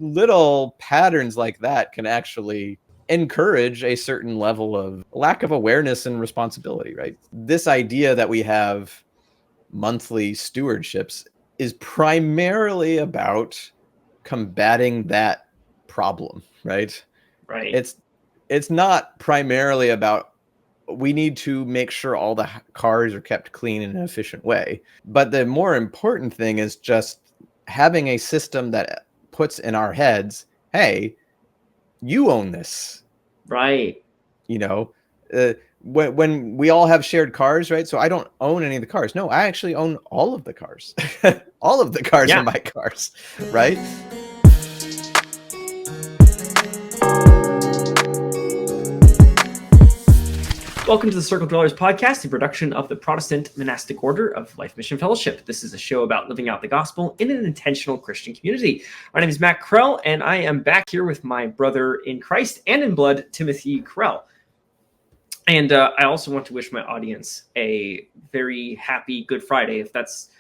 little patterns like that can actually encourage a certain level of lack of awareness and responsibility, right? This idea that we have monthly stewardships is primarily about combating that problem, right? Right. It's not primarily about we need to make sure all the cars are kept clean in an efficient way. But the more important thing is just having a system that puts in our heads, hey, you own this. Right. You know, when we all have shared cars, right? So I don't own any of the cars. No, I actually own all of the cars. All of the cars are my cars, right? Welcome to the Circle Dwellers podcast, a production of the Protestant monastic order of Life Mission Fellowship. This is a show about living out the gospel in an intentional Christian community. My name is Matt Krell, and I am back here with my brother in Christ and in blood, Timothy Krell. And I also want to wish my audience a very happy Good Friday. If that's,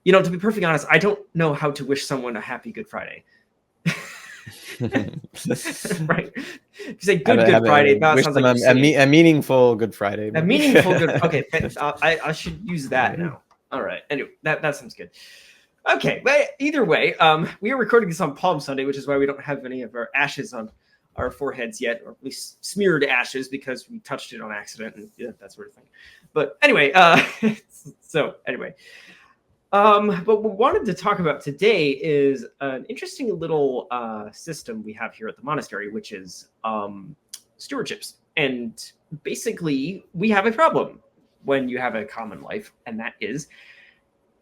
to be perfectly honest, I don't know how to wish someone a happy Good Friday. Right. If you say Good Friday, that sounds like a meaningful Good Friday. Maybe. A meaningful Good. Okay, I should use that now. All right. Anyway, that sounds good. Okay, but either way, we are recording this on Palm Sunday, which is why we don't have any of our ashes on our foreheads yet, or at least smeared ashes because we touched it on accident and that sort of thing. But anyway, but what we wanted to talk about today is an interesting little system we have here at the monastery, which is stewardships. And basically, we have a problem when you have a common life, and that is,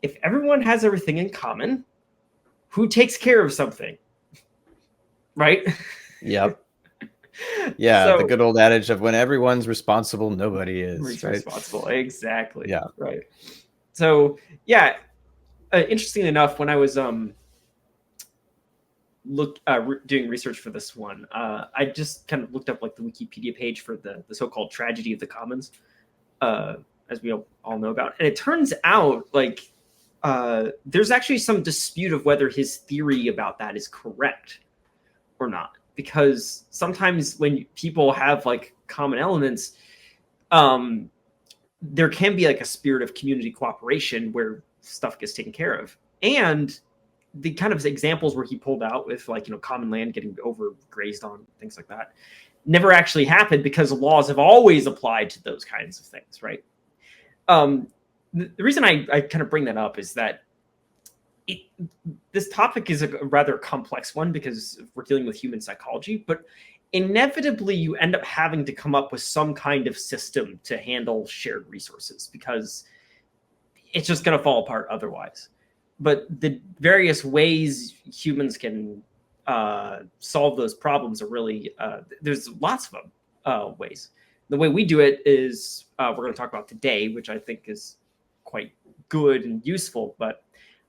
if everyone has everything in common, who takes care of something? Right? Yep. Yeah, so, the good old adage of when everyone's responsible, nobody is. Responsible, exactly. Yeah. Right. So, yeah. Interestingly enough, when I was doing research for this one, I just kind of looked up like the Wikipedia page for the so-called tragedy of the commons, as we all know about. And it turns out like there's actually some dispute of whether his theory about that is correct or not. Because sometimes when people have like common elements, there can be like a spirit of community cooperation where stuff gets taken care of. And the kind of examples where he pulled out with like, common land getting overgrazed on, things like that, never actually happened because laws have always applied to those kinds of things, right? The reason I kind of bring that up is that this topic is a rather complex one because we're dealing with human psychology, but inevitably you end up having to come up with some kind of system to handle shared resources because it's just going to fall apart otherwise. But the various ways humans can solve those problems are really, there's lots of them ways. The way we do it is we're going to talk about today, which I think is quite good and useful, but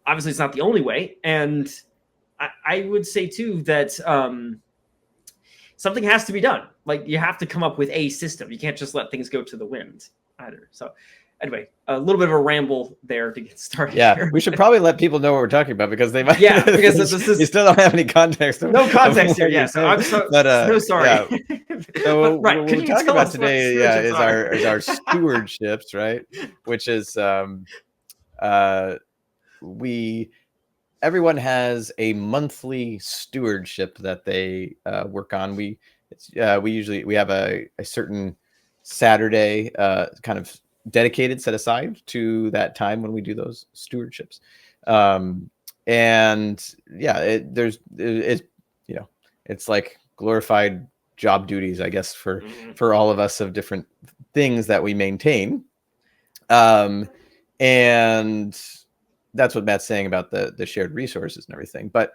obviously it's not the only way. And I would say too that something has to be done. Like you have to come up with a system. You can't just let things go to the wind either. So anyway, a little bit of a ramble there to get started. Yeah, here. We should probably let people know what we're talking about because they might. Yeah, because this is you still don't have any context. No context here. Yeah, so I'm so sorry. Yeah. So right, what we're talking about today, is our stewardships, right? Which is everyone has a monthly stewardship that they work on. We usually have a certain Saturday kind of dedicated, set aside to that time when we do those stewardships. And yeah, it's like glorified job duties, I guess, for all of us of different things that we maintain. And that's what Matt's saying about the shared resources and everything. But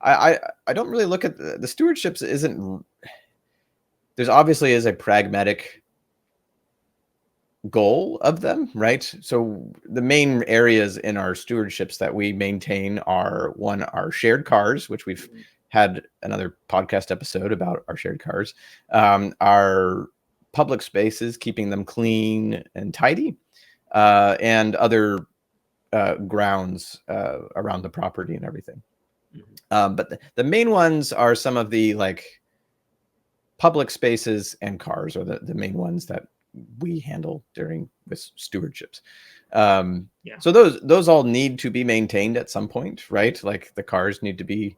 I don't really look at the stewardships there's obviously is a pragmatic goal of them, right? So the main areas in our stewardships that we maintain are our shared cars, which we've had another podcast episode about our shared cars, our public spaces, keeping them clean and tidy, and other grounds around the property and everything. But the main ones are some of the like public spaces and cars are the main ones that we handle during with stewardships. So those all need to be maintained at some point, right? Like the cars need to be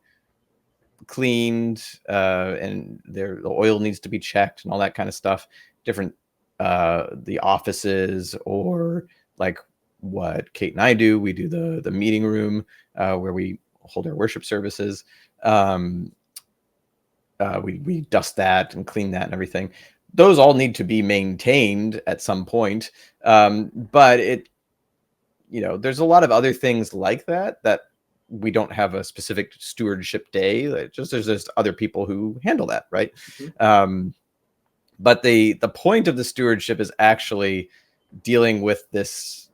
cleaned, and the oil needs to be checked and all that kind of stuff. Different the offices, or like what Kate and I do, we do the meeting room where we hold our worship services. We dust that and clean that and everything. Those all need to be maintained at some point. But it, there's a lot of other things like that we don't have a specific stewardship day. There's just other people who handle that, right? But the point of the stewardship is actually dealing with this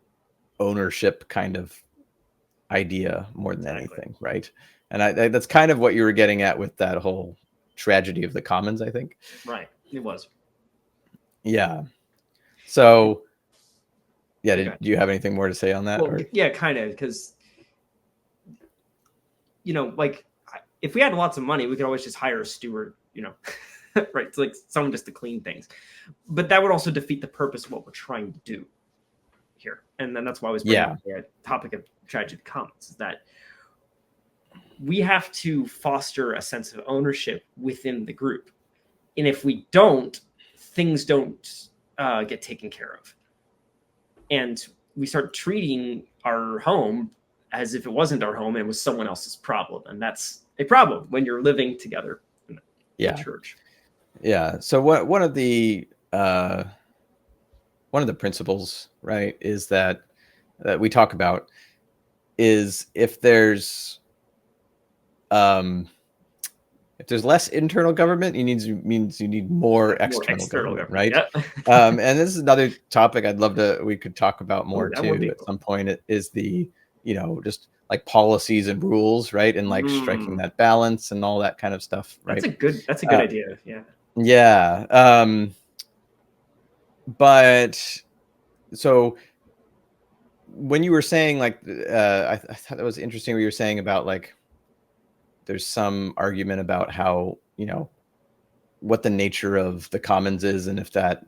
ownership kind of idea more than anything, right? And that's kind of what you were getting at with that whole tragedy of the commons, I think. Right. It was. Yeah. So, yeah, do you have anything more to say on that? Well, yeah, kind of, because, like, if we had lots of money, we could always just hire a steward, right? It's like someone just to clean things. But that would also defeat the purpose of what we're trying to do here. And then that's why I was bringing up the topic of tragedy of the commons, is that we have to foster a sense of ownership within the group. And if we don't, things don't get taken care of. And we start treating our home as if it wasn't our home and it was someone else's problem. And that's a problem when you're living together in the church. Yeah. So one of the principles, right, is that we talk about is if there's less internal government, means you need more external government, right? Yep. And this is another topic we could talk about more too at some point. It is the, just like policies and rules, right? And like striking that balance and all that kind of stuff, right? That's a good idea. Yeah. Yeah. But so when you were saying like, I thought that was interesting what you were saying about like, there's some argument about how, what the nature of the commons is, and if that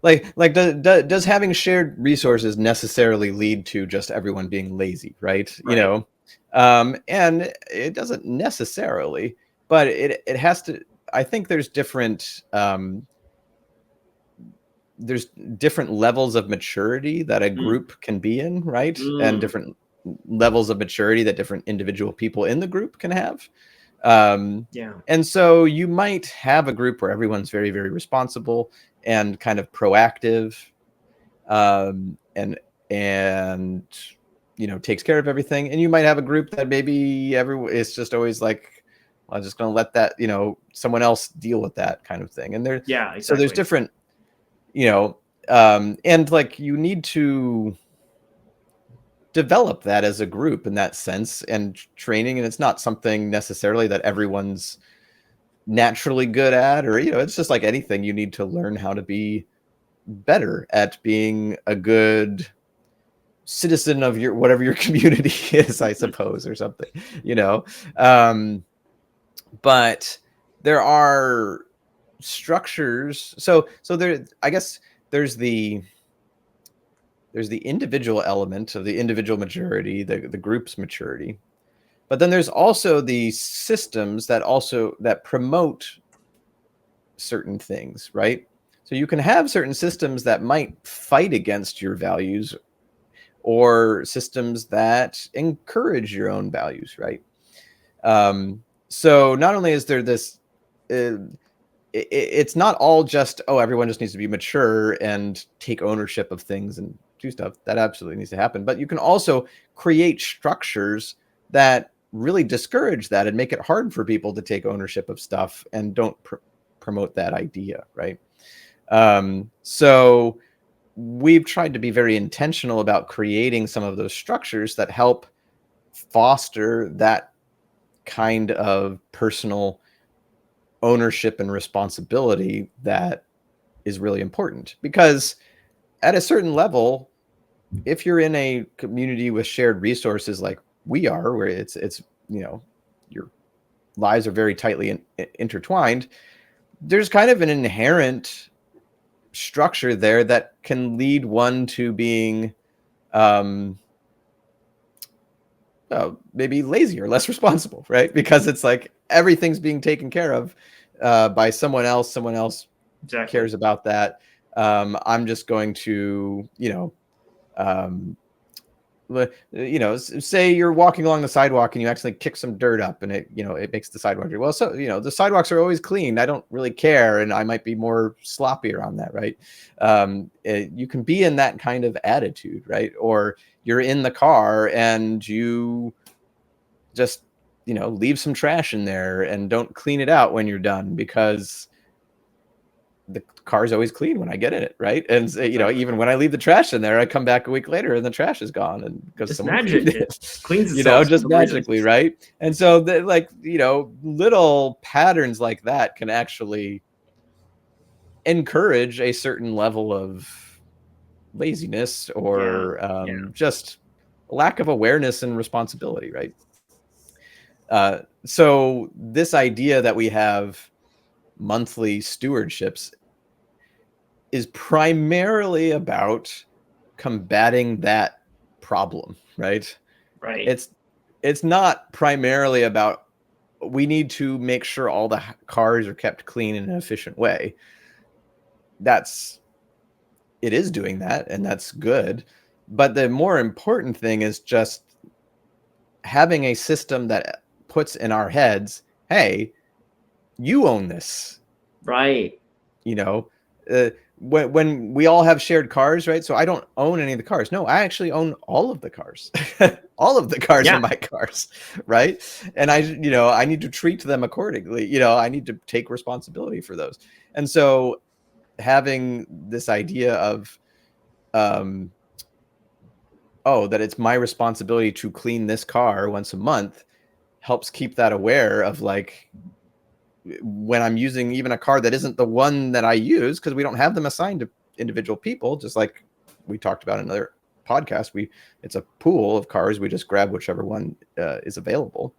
does having shared resources necessarily lead to just everyone being lazy, right? And it doesn't necessarily, but it has to. I think there's different levels of maturity that a group can be in, right? And different levels of maturity that different individual people in the group can have. And so you might have a group where everyone's very, very responsible and kind of proactive, and takes care of everything. And you might have a group that maybe it's just always like, well, I'm just going to let that, someone else deal with that kind of thing. And exactly. So there's different, and like you need to develop that as a group in that sense and training. And it's not something necessarily that everyone's naturally good at, or, it's just like anything. You need to learn how to be better at being a good citizen of whatever your community is, I suppose, or something, but there are structures. So there, I guess there's the individual element of the individual maturity, the group's maturity, but then there's also the systems that promote certain things, right? So you can have certain systems that might fight against your values, or systems that encourage your own values, right? So not only is there this, it's not all just, everyone just needs to be mature and take ownership of things and do stuff. That absolutely needs to happen. But you can also create structures that really discourage that and make it hard for people to take ownership of stuff and don't promote that idea, right? So we've tried to be very intentional about creating some of those structures that help foster that kind of personal ownership and responsibility that is really important. Because at a certain level, if you're in a community with shared resources like we are, where it's lives are very tightly intertwined, there's kind of an inherent structure there that can lead one to being maybe lazy or less responsible, right? Because it's like everything's being taken care of by someone else. Someone else Exactly. cares about that. I'm just going to, um, say you're walking along the sidewalk and you accidentally kick some dirt up and it makes the sidewalk. Well, so, the sidewalks are always clean. I don't really care. And I might be more sloppy around that. Right. You can be in that kind of attitude, right? Or you're in the car and you just, leave some trash in there and don't clean it out when you're done because the car's always clean when I get in it, right? And even when I leave the trash in there, I come back a week later and the trash is gone, and because Just someone magic. cleaned It cleans itself just for no reason. magically, right? And so little patterns like that can actually encourage a certain level of laziness or just lack of awareness and responsibility, right? So this idea that we have monthly stewardships is primarily about combating that problem, right? Right. It's not primarily about we need to make sure all the cars are kept clean in an efficient way. It is doing that, and that's good. But the more important thing is just having a system that puts in our heads, hey, you own this. Right. When we all have shared cars, right? So I don't own any of the cars. No, I actually own all of the cars. All of the cars are my cars, right? And I need to treat them accordingly. I need to take responsibility for those. And so having this idea of that it's my responsibility to clean this car once a month helps keep that aware of, like, when I'm using even a car that isn't the one that I use, because we don't have them assigned to individual people, just like we talked about in another podcast. It's a pool of cars. We just grab whichever one is available.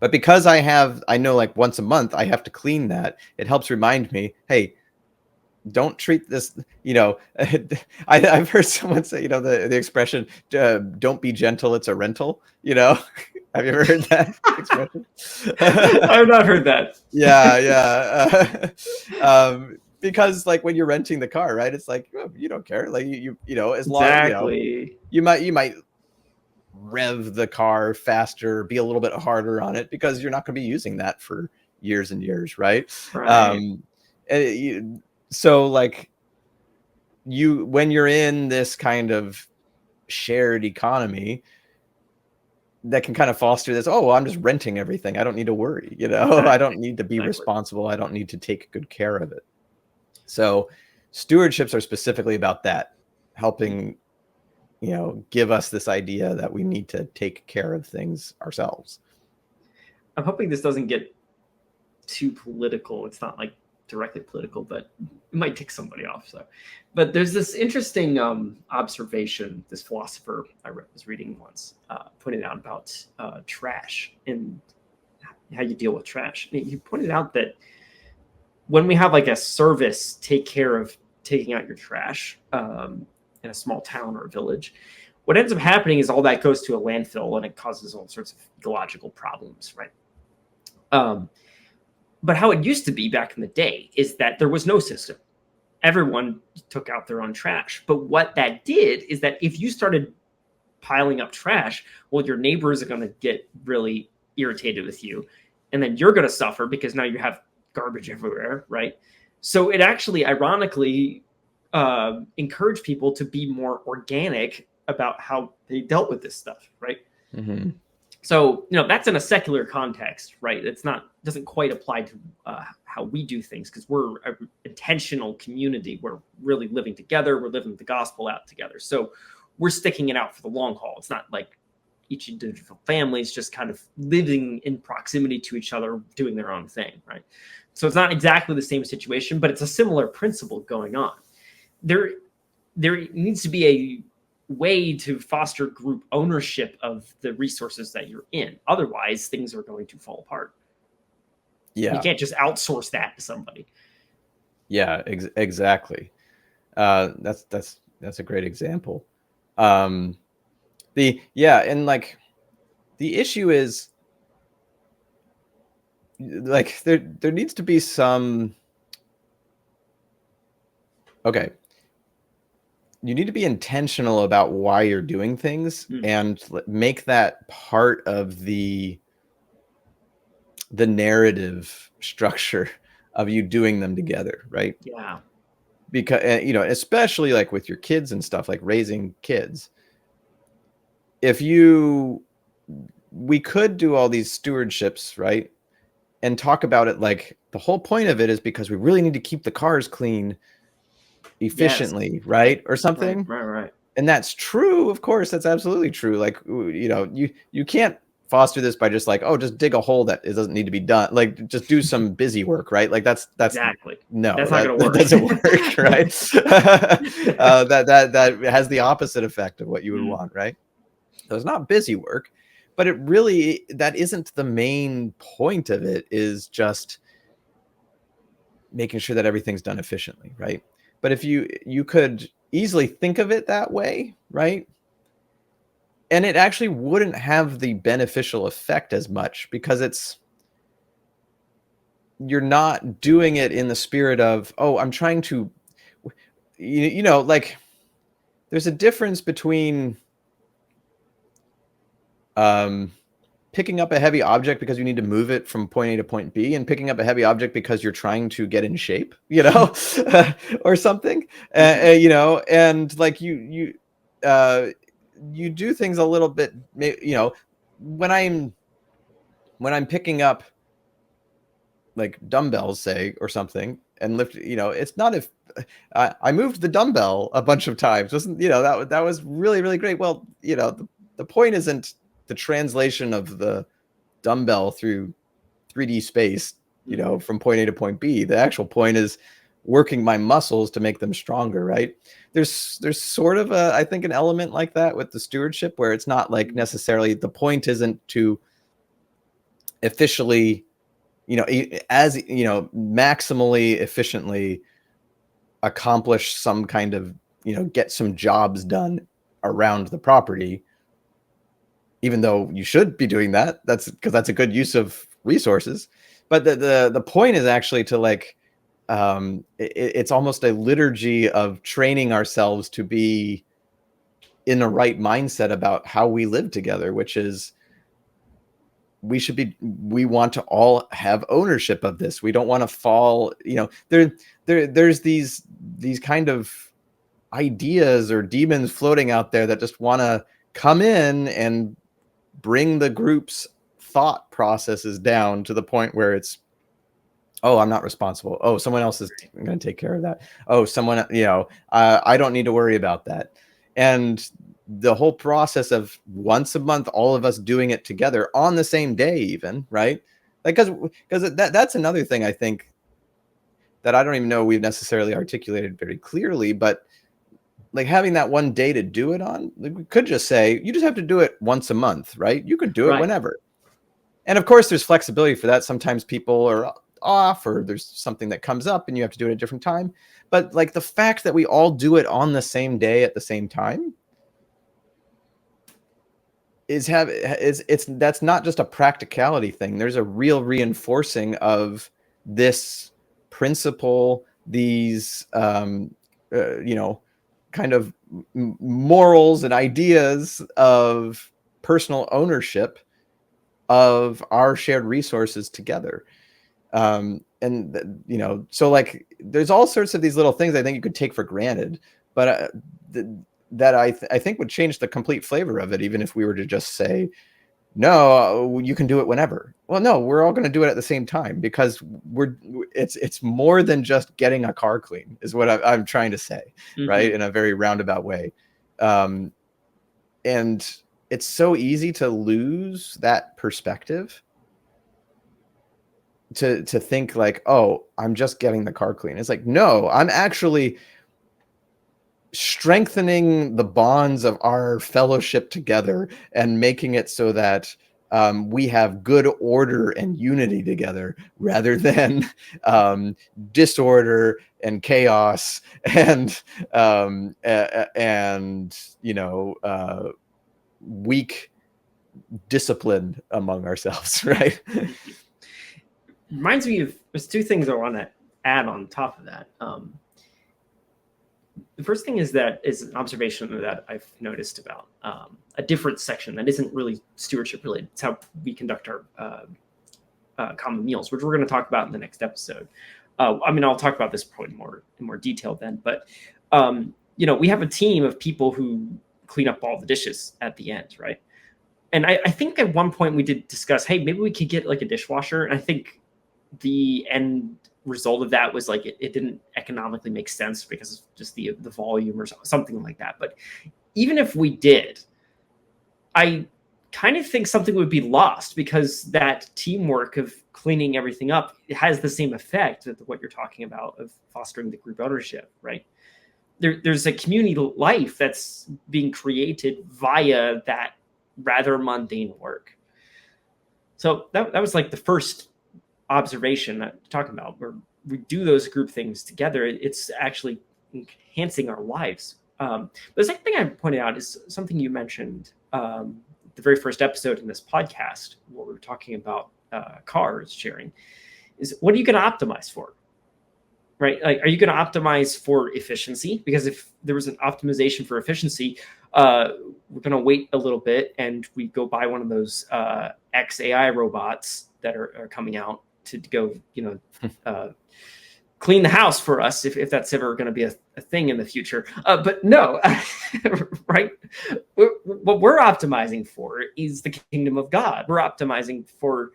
But because I know like once a month I have to clean that, it helps remind me, hey, don't treat this, I've heard someone say, the expression, don't be gentle, it's a rental, Have you ever heard that expression? I've not heard that. Yeah. Because like when you're renting the car, right? It's like, oh, you don't care. Like as long you might rev the car faster, be a little bit harder on it because you're not going to be using that for years and years, right? So like when you're in this kind of shared economy, that can kind of foster this, oh, well, I'm just renting everything. I don't need to worry, I don't need to be responsible. I don't need to take good care of it. So stewardships are specifically about that, helping, give us this idea that we need to take care of things ourselves. I'm hoping this doesn't get too political. It's not like directly political, but it might tick somebody off. But there's this interesting observation this philosopher I was reading once pointed out about trash and how you deal with trash. He pointed out that when we have like a service take care of taking out your trash in a small town or a village, what ends up happening is all that goes to a landfill and it causes all sorts of ecological problems, right? But how it used to be back in the day is that there was no system. Everyone took out their own trash. But what that did is that if you started piling up trash, well, your neighbors are going to get really irritated with you. And then you're going to suffer because now you have garbage everywhere, right? So it actually, ironically, encouraged people to be more organic about how they dealt with this stuff, right? Mm-hmm. So, that's in a secular context, right? Doesn't quite apply to how we do things because we're an intentional community. We're really living together. We're living the gospel out together. So we're sticking it out for the long haul. It's not like each individual family is just kind of living in proximity to each other, doing their own thing, right? So it's not exactly the same situation, but it's a similar principle going on. There needs to be way to foster group ownership of the resources that you're in. Otherwise, things are going to fall apart. You Yeah. can't just outsource that to somebody. Yeah, exactly. That's a great example. And like the issue is like there needs to be some. Okay. You need to be intentional about why you're doing things and make that part of the narrative structure of you doing them together, right? Yeah. Because especially like with your kids and stuff, like raising kids. We could do all these stewardships, right? And talk about it like the whole point of it is because we really need to keep the cars clean efficiently, Yes. right? Or something. Right. And that's true, of course. That's absolutely true. Like, you can't foster this by just like, oh, just dig a hole that it doesn't need to be done. Like, just do some busy work, right? Like that's Exactly. no, that's not going to that work. doesn't work, right? That has the opposite effect of what you would want, right? So it's not busy work, but that isn't the main point of it. Is just making sure that everything's done efficiently, right? But if you could easily think of it that way, right? And it actually wouldn't have the beneficial effect as much because you're not doing it in the spirit of, oh, I'm trying to, like there's a difference between picking up a heavy object because you need to move it from point A to point B and picking up a heavy object because you're trying to get in shape, or something, and like you do things a little bit, when I'm picking up like dumbbells, say, or something, and lift, it's not if I moved the dumbbell a bunch of times, wasn't, that was really, really great. Well, the point isn't the translation of the dumbbell through 3D space, from point A to point B. The actual point is working my muscles to make them stronger, right? There's sort of I think an element like that with the stewardship where it's not like necessarily the point isn't to officially, maximally efficiently accomplish some kind of, get some jobs done around the property, even though you should be doing that. That's because that's a good use of resources. But the point is actually to like, it's almost a liturgy of training ourselves to be in the right mindset about how we live together, which is we want to all have ownership of this. We don't want to fall, there's these kind of ideas or demons floating out there that just want to come in and bring the group's thought processes down to the point where it's, oh, I'm not responsible. Oh, someone else is going to take care of that. Oh, someone, I don't need to worry about that. And the whole process of once a month, all of us doing it together on the same day, even, right? Like, because that's another thing I think that I don't even know we've necessarily articulated very clearly, but like having that one day to do it on, like we could just say, you just have to do it once a month, right? You could do it whenever. And of course, there's flexibility for that. Sometimes people are off or there's something that comes up and you have to do it at a different time. But like the fact that we all do it on the same day at the same time that's not just a practicality thing. There's a real reinforcing of this principle, these kind of morals and ideas of personal ownership of our shared resources together. So like there's all sorts of these little things I think you could take for granted, but that I think would change the complete flavor of it, even if we were to just say, no, you can do it whenever. Well, no, we're all going to do it at the same time because it's more than just getting a car clean is what I'm trying to say, right? In a very roundabout way. And it's so easy to lose that perspective, to think like, oh, I'm just getting the car clean. It's like, no, I'm actually strengthening the bonds of our fellowship together and making it so that we have good order and unity together rather than disorder and chaos and weak discipline among ourselves, right? Reminds me of, there's two things I want to add on top of that. The first thing is an observation that I've noticed about a different section that isn't really stewardship related. It's how we conduct our common meals, which we're going to talk about in the next episode. I'll talk about this point in more detail then. But we have a team of people who clean up all the dishes at the end, right? And I think at one point we did discuss, hey, maybe we could get like a dishwasher. And I think the end result of that was like it didn't economically make sense because of just the volume or something like that. But even if we did, I kind of think something would be lost, because that teamwork of cleaning everything up has the same effect of what you're talking about of fostering the group ownership, right? There's a community life that's being created via that rather mundane work. So that was like the first observation that I'm talking about, where we do those group things together. It's actually enhancing our lives. The second thing I pointed out is something you mentioned the very first episode in this podcast, where we were talking about cars sharing, is what are you going to optimize for? Right? Like, are you going to optimize for efficiency? Because if there was an optimization for efficiency, we're going to wait a little bit and we go buy one of those XAI robots that are coming out to go, clean the house for us, if that's ever going to be a thing in the future. But no, right? What we're optimizing for is the kingdom of God. We're optimizing for,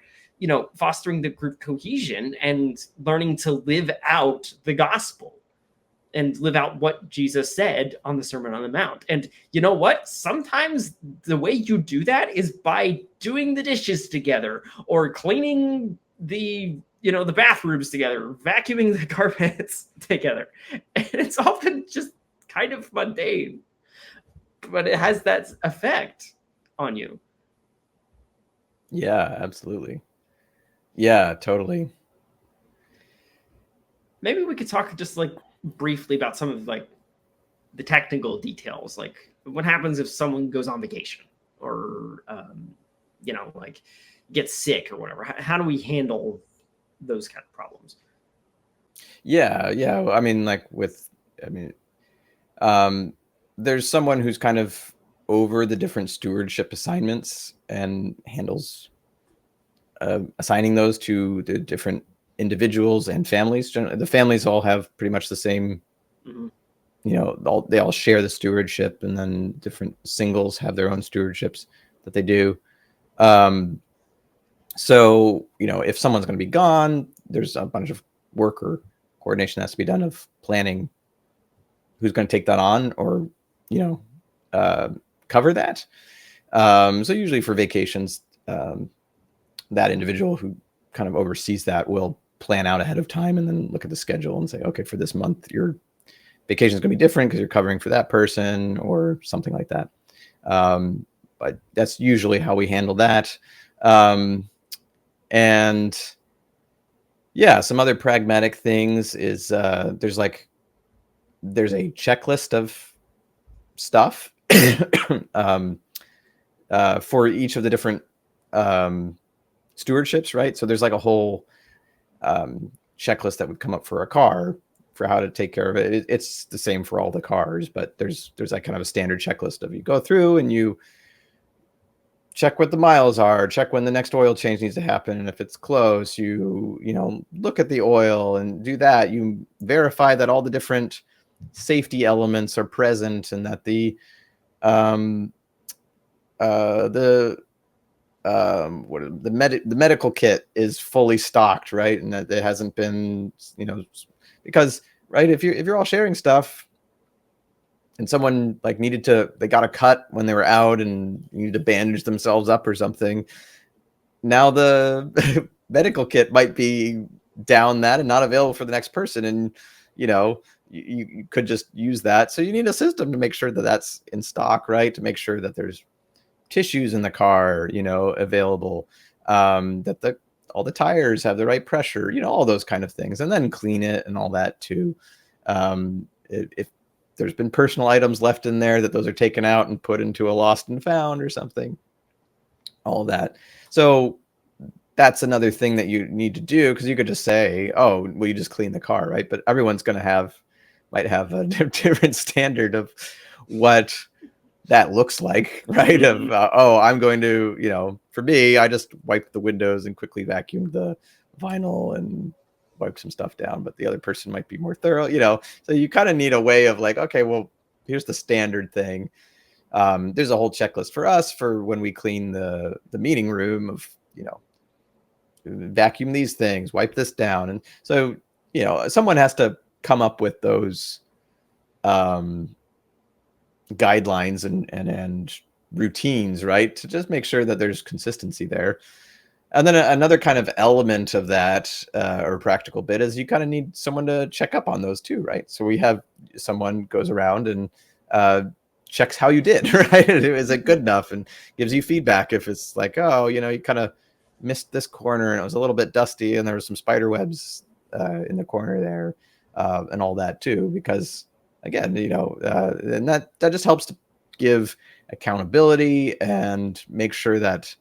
fostering the group cohesion and learning to live out the gospel and live out what Jesus said on the Sermon on the Mount. And you know what? Sometimes the way you do that is by doing the dishes together, or cleaning the bathrooms together, vacuuming the carpets together. And it's often just kind of mundane, but it has that effect on you. Yeah, absolutely. Yeah, totally. Maybe we could talk just like briefly about some of like the technical details, like what happens if someone goes on vacation or like gets sick or whatever. How do we handle those kind of problems? Yeah. There's someone who's kind of over the different stewardship assignments and handles assigning those to the different individuals and families. Generally, the families all have pretty much the same, they all share the stewardship, and then different singles have their own stewardships that they do. So, if someone's going to be gone, there's a bunch of work or coordination that has to be done of planning who's going to take that on, or, cover that. So usually for vacations, that individual who kind of oversees that will plan out ahead of time and then look at the schedule and say, okay, for this month, your vacation is going to be different because you're covering for that person or something like that. But that's usually how we handle that. And yeah, some other pragmatic things is there's a checklist of stuff for each of the different stewardships, right? So there's like a whole checklist that would come up for a car for how to take care of it. It's the same for all the cars, but there's like kind of a standard checklist of, you go through and you check what the miles are, check when the next oil change needs to happen, and if it's close, you look at the oil and do that. You verify that all the different safety elements are present and that the medical kit is fully stocked, right? And that it hasn't been, because, right, if you're all sharing stuff and someone like they got a cut when they were out and needed to bandage themselves up or something, now the medical kit might be down that and not available for the next person. And, you could just use that. So you need a system to make sure that that's in stock, right? To make sure that there's tissues in the car, available, that all the tires have the right pressure, all those kind of things, and then clean it and all that too. If there's been personal items left in there, that those are taken out and put into a lost and found or something, all that. So that's another thing that you need to do, because you could just say, oh, well, you just clean the car, right? But everyone's going to might have a different standard of what that looks like, right? Mhm. Of oh, I'm going to, for me, I just wipe the windows and quickly vacuum the vinyl and wipe some stuff down, but the other person might be more thorough, so you kind of need a way of like, okay, well, here's the standard thing. There's a whole checklist for us for when we clean the meeting room of, vacuum these things, wipe this down. And so, someone has to come up with those guidelines and routines, right, to just make sure that there's consistency there. And then another kind of element of that, or practical bit, is you kind of need someone to check up on those too, right? So we have someone goes around and checks how you did, right? Is it good enough, and gives you feedback if it's like, oh, you kind of missed this corner and it was a little bit dusty and there was some spider webs in the corner there, and all that too, because again, and that just helps to give accountability and make sure that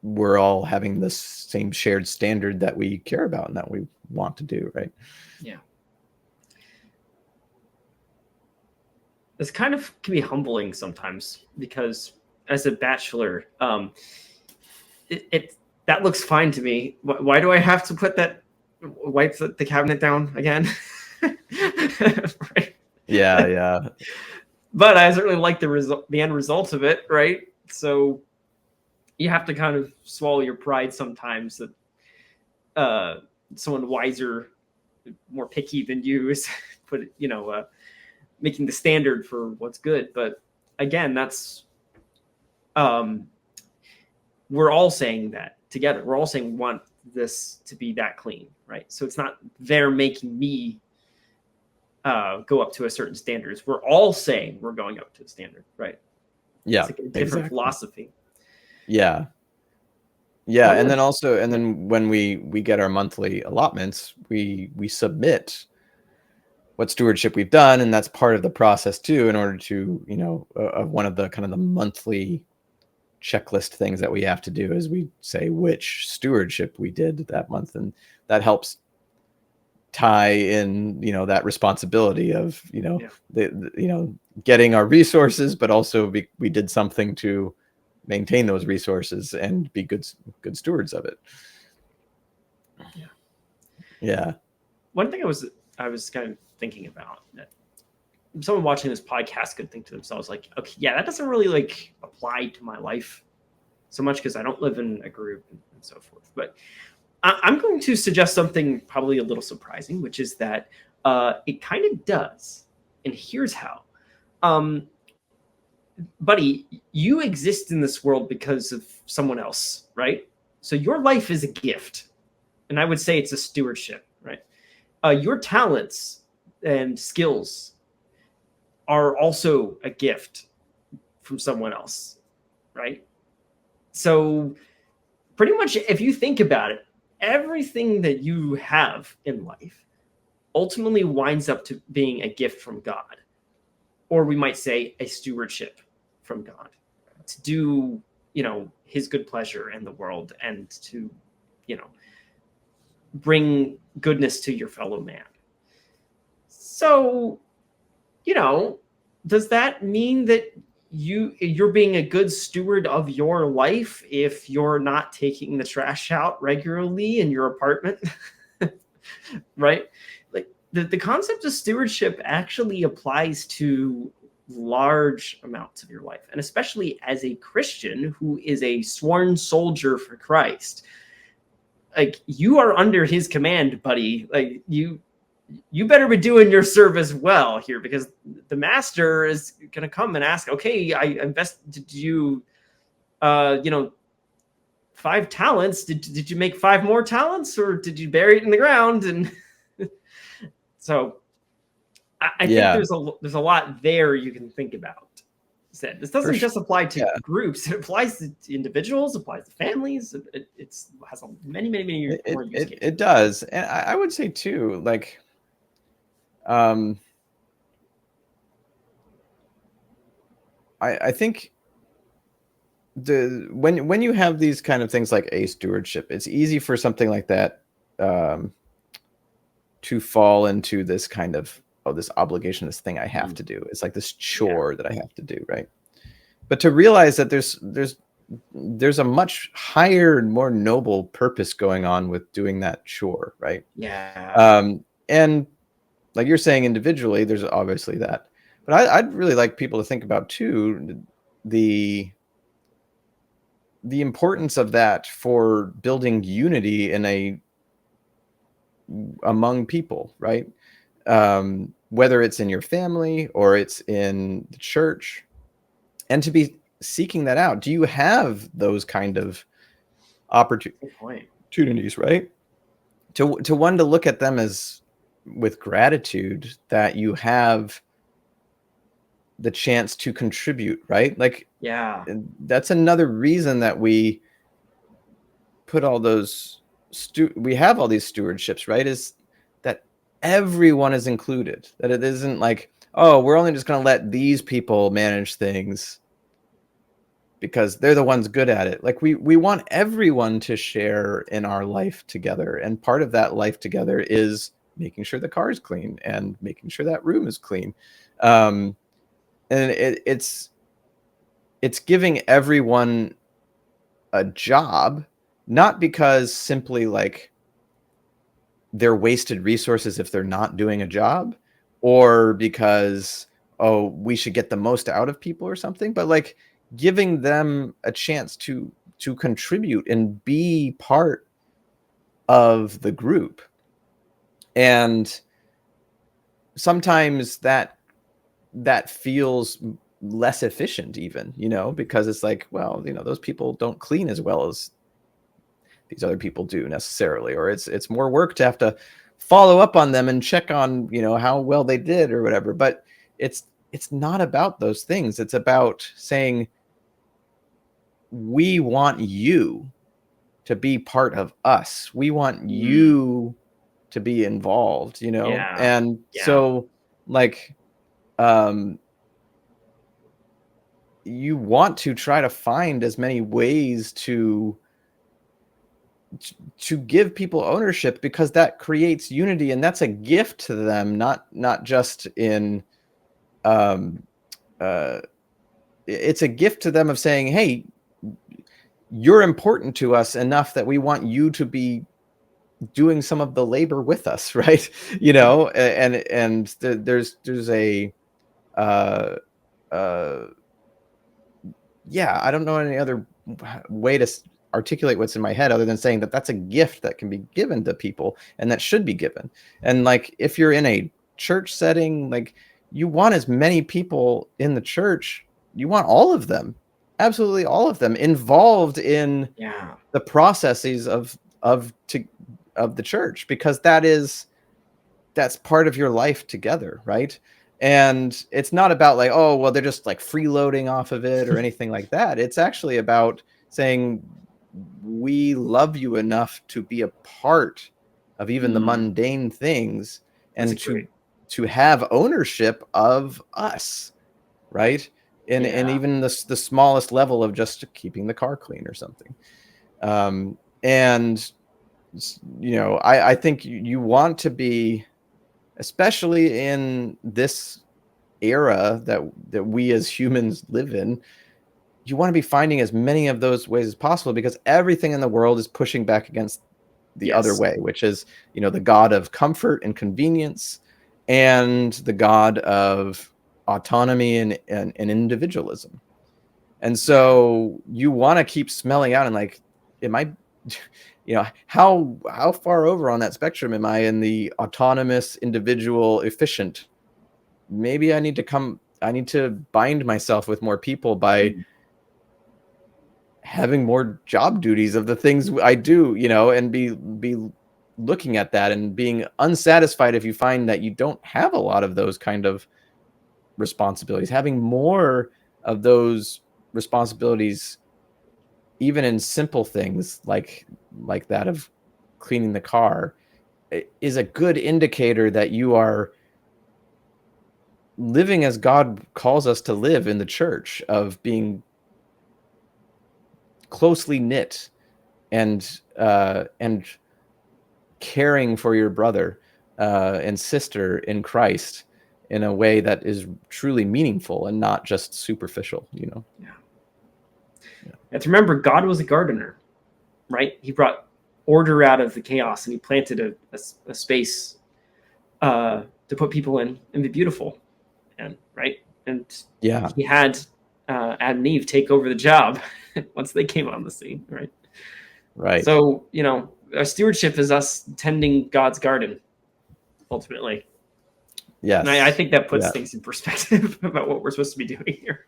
we're all having the same shared standard that we care about and that we want to do, right? Yeah. This kind of can be humbling sometimes, because as a bachelor, that looks fine to me. Why do I have to wipe the cabinet down again? Right? Yeah. But I certainly like the end result of it, right? So you have to kind of swallow your pride sometimes that someone wiser, more picky than you is making the standard for what's good. But again, that's we're all saying that together. We're all saying we want this to be that clean, right? So it's not they're making me go up to a certain standards. We're all saying we're going up to a standard, right? Yeah, it's like a different philosophy. Yeah. And then when we get our monthly allotments, we submit what stewardship we've done, and that's part of the process too, in order to, one of the kind of the monthly checklist things that we have to do is we say which stewardship we did that month, and that helps tie in, that responsibility of, getting our resources, but also we did something to maintain those resources and be good stewards of it. Yeah. One thing I was kind of thinking about, that someone watching this podcast could think to themselves like, okay, yeah, that doesn't really like apply to my life so much because I don't live in a group and so forth. But I'm going to suggest something probably a little surprising, which is that it kind of does. And here's how. Buddy, you exist in this world because of someone else, right? So your life is a gift. And I would say it's a stewardship, right? Your talents and skills are also a gift from someone else, right? So pretty much, if you think about it, everything that you have in life ultimately winds up to being a gift from God, or we might say a stewardship from God to do, his good pleasure in the world and to, bring goodness to your fellow man. So, does that mean that you're being a good steward of your life if you're not taking the trash out regularly in your apartment? Right? Like the concept of stewardship actually applies to large amounts of your life, and especially as a Christian who is a sworn soldier for Christ. Like, you are under his command, buddy. Like, you better be doing your service well here, because the master is going to come and ask, okay, I invested you, 5 talents. Did you make 5 more talents, or did you bury it in the ground? And so I think there's a lot there you can think about. Said this doesn't just apply to groups; it applies to individuals, applies to families. It has many more use cases. It does, and I would say too, like, I think when you have these kind of things like a stewardship, it's easy for something like that to fall into this kind of, oh, this obligation, this thing I have to do. It's like this chore that I have to do, right? But to realize that there's a much higher and more noble purpose going on with doing that chore, right? Yeah. And like you're saying, individually, there's obviously that. But I'd really like people to think about too the importance of that for building unity among people, right? Whether it's in your family or it's in the church, and to be seeking that out. Do you have those kind of opportunities, right? To look at them as with gratitude that you have the chance to contribute, right? Like, yeah, that's another reason that we put all those we have all these stewardships, right? Is that everyone is included, that it isn't like, oh, we're only just going to let these people manage things because they're the ones good at it. Like, we want everyone to share in our life together, and part of that life together is making sure the car is clean and making sure that room is clean. And it's giving everyone a job, not because simply like they're wasted resources if they're not doing a job, or because, oh, we should get the most out of people or something, but like giving them a chance to contribute and be part of the group. And sometimes that feels less efficient even, because it's like, well, those people don't clean as well as these other people do necessarily, or it's more work to have to follow up on them and check on, how well they did or whatever. But it's not about those things. It's about saying, we want you to be part of us. We want you to be involved, and so like, you want to try to find as many ways to give people ownership, because that creates unity, and that's a gift to them, not just in it's a gift to them of saying, hey, you're important to us enough that we want you to be doing some of the labor with us, right? And there's a I don't know any other way to articulate what's in my head other than saying that that's a gift that can be given to people, and that should be given. And like, if you're in a church setting, like, you want as many people in the church, you want all of them, absolutely all of them, involved in the processes of the church, because that's part of your life together, right? And it's not about like, oh, well, they're just like freeloading off of it or anything like that. It's actually about saying, we love you enough to be a part of even the mundane things, and to have ownership of us, right? And even the smallest level of just keeping the car clean or something. And I think you want to be, especially in this era that we as humans live in, you want to be finding as many of those ways as possible, because everything in the world is pushing back against the other way, which is, the God of comfort and convenience, and the God of autonomy and individualism. And so you want to keep smelling out and like, am I, how far over on that spectrum am I in the autonomous, individual, efficient? Maybe I need to bind myself with more people by having more job duties of the things I do, and be looking at that and being unsatisfied if you find that you don't have a lot of those kind of responsibilities. Having more of those responsibilities, even in simple things like that of cleaning the car, is a good indicator that you are living as God calls us to live in the church, of being closely knit and caring for your brother and sister in Christ in a way that is truly meaningful and not just superficial, you know? Yeah. And to remember, God was a gardener, right? He brought order out of the chaos, and he planted a space to put people in and be beautiful. And right. And yeah, he had Adam and Eve take over the job once they came on the scene, right? Right. So, you know, our stewardship is us tending God's garden, ultimately. Yes. And I think that puts things in perspective about what we're supposed to be doing here.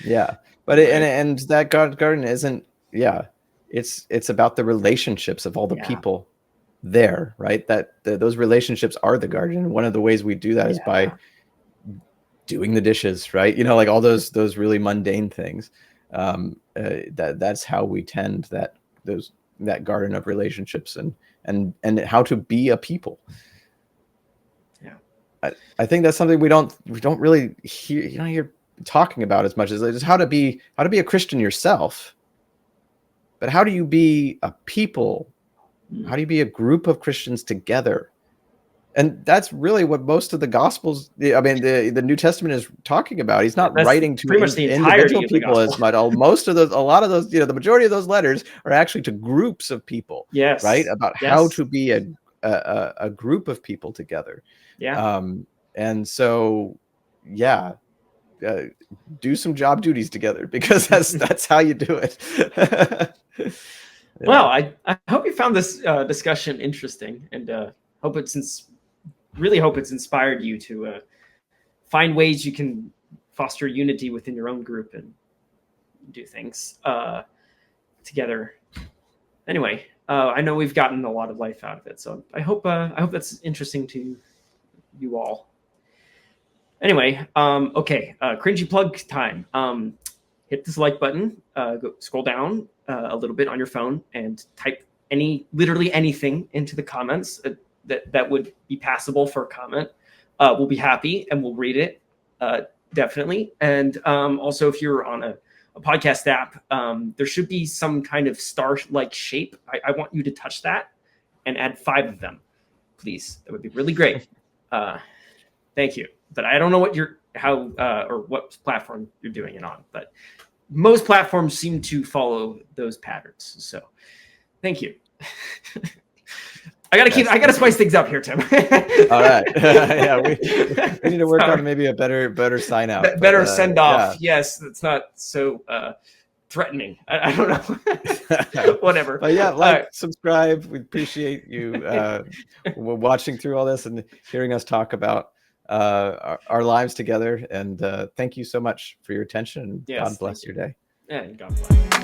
Yeah. But and that garden isn't, it's about the relationships of all the people there, right? That those relationships are the garden. One of the ways we do that is by doing the dishes, right? You know, like all those really mundane things. That's how we tend that garden of relationships and how to be a people. I think that's something we don't really hear talking about as much as just how to be a Christian yourself. But how do you be a people? How do you be a group of Christians together? And that's really what most of the Gospels, I mean, the New Testament is talking about. He's not writing to pretty much the individual people as much. A lot of those, the majority of those letters are actually to groups of people. Yes. Right. About how to be a group of people together. Yeah. And so, do some job duties together, because that's how you do it. Well, I hope you found this discussion interesting, and hope it's inspired you to find ways you can foster unity within your own group and do things together. Anyway, I know we've gotten a lot of life out of it, so I hope that's interesting to you all. Anyway, okay, cringy plug time. Hit this like button, go scroll down a little bit on your phone and type literally anything into the comments that would be passable for a comment. We'll be happy and we'll read it, definitely. And also, if you're on a podcast app, there should be some kind of star-like shape. I want you to touch that and add 5 of them, please. That would be really great. Thank you. But I don't know what platform you're doing it on, but most platforms seem to follow those patterns. So thank you. I gotta spice things up here, Tim. All right. Yeah, we need to work on maybe a better sign out. Better send off. Yeah. Yes, it's not so threatening. I don't know. Whatever. But subscribe. We appreciate you watching through all this and hearing us talk about our lives together. And thank you so much for your attention. Yes, God bless your day. Yeah, God bless.